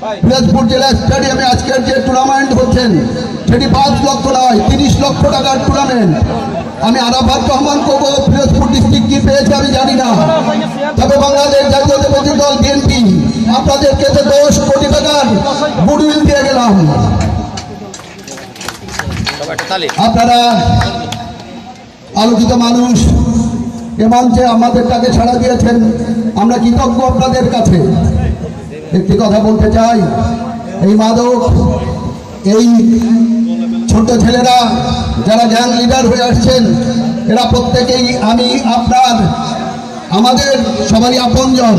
পিরোজপুর জেলা স্টেডিয়ামে আজকের যে টুর্নামেন্ট হচ্ছেন সেটি 5 লক্ষ নয় 30 লক্ষ টাকার টুর্নামেন্ট। আমি আরাফাত রহমান কোকো পিরোজপুর ডিস্ট্রিক্ট কি পেয়েছে আমি জানি না, তবে বাংলাদেশ জাতীয়তাবাদী দল বিএনপি আপনাদেরকে 10 কোটি টাকার গুডউইল দিয়ে গেলাম। আপনারা আলোচিত মানুষ এ মঞ্চে আমাদের কাছে ছাড়া দিয়েছেন, আমরা কৃতজ্ঞ আপনাদের কাছে। একটি কথা বলতে চাই, এই মাদক, এই ছোট ছেলেরা যারা গ্যাং লিডার হয়ে আসছেন, এরা প্রত্যেকেই আমি আপনার আমাদের সবারই আপনজন।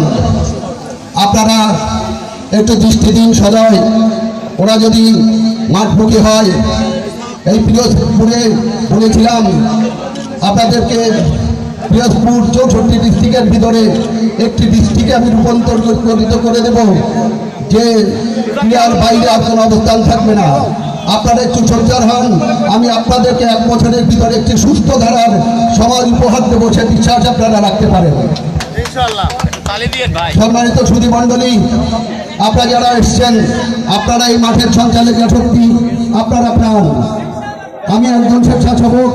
আপনারা একটু দৃষ্টি দিন সদয়। ওরা যদি মাঠমুখী হয়, এই পিরোজপুরে বলেছিলাম আপনাদেরকে, পিরোজপুর 64 ডিস্ট্রিক্টের ভিতরে একটি ডিস্ট্রিক্টে আমি রূপান্তরিত করে দেব, যে ক্রিয়ার বাইরে আর কোনো অবস্থান থাকবে না। আপনারা একটু সজ্জার হন, আমি আপনাদেরকে 1 বছরের ভিতরে একটি সুস্থ ধারার সমাজ উপহার দেবো, সে বিশ্বাস আপনারা রাখতে পারেন। সম্মানিত সুধী মণ্ডলী, আপনারা যারা এসছেন, আপনারা এই মাঠের সঞ্চালকের শক্তি, আপনারা প্রাণ। আমি একজন স্বেচ্ছাসেবক,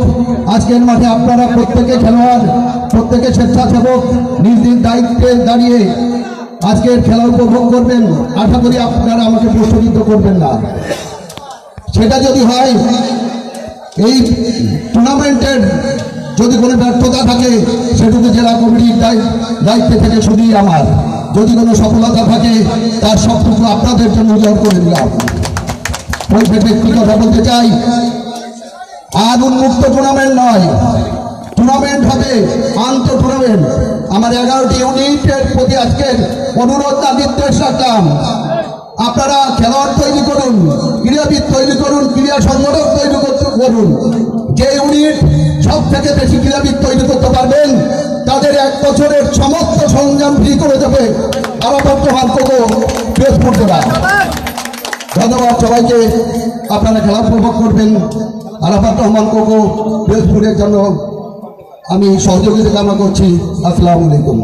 আজকের মাঠে আপনারা প্রত্যেকে খেলোয়াড়, প্রত্যেকে স্বেচ্ছাসেবক, নিজ নিজ দায়িত্বে দাঁড়িয়ে আজকের খেলা উপভোগ করবেন। আশা করি আপনারা আমাকে প্রশ্নবিদ্ধ করবেন না। সেটা যদি হয়, এই টুর্নামেন্টের যদি কোনো ব্যর্থতা থাকে, সেটুকু জেলা কমিটির দায়িত্বে থেকে শুধুই আমার। যদি কোনো সফলতা থাকে, তার সবটুকু আপনাদের জন্য উজাড় করে দিলাম। একটি কথা বলতে চাই, আর উন্মুক্ত টুর্নামেন্ট নয়, টুর্নামেন্ট হবে আন্তঃ টুর্নামেন্ট। আমার 11টি ইউনিটের প্রতি আজকের অনুরোধ নির্দেশ রাখলাম, আপনারা খেলোয়াড় তৈরি করুন, ক্রীড়াবিদ তৈরি করুন, ক্রীড়া সংগঠক তৈরি করুন। যে ইউনিট সব থেকে বেশি ক্রীড়াবিদ তৈরি করতে পারবেন, তাদের 1 বছরের সমস্ত সরঞ্জাম ফ্রি করে দেবে আরাফাত রহমান কোকো পিরোজপুর জেলা। ধন্যবাদ সবাইকে। আপনারা খেলা উপভোগ করবেন। আরাফাত রহমান কোকো পিরোজপুরের জন্য আমি সহযোগিতা কামনা করছি। আসসালামু আলাইকুম।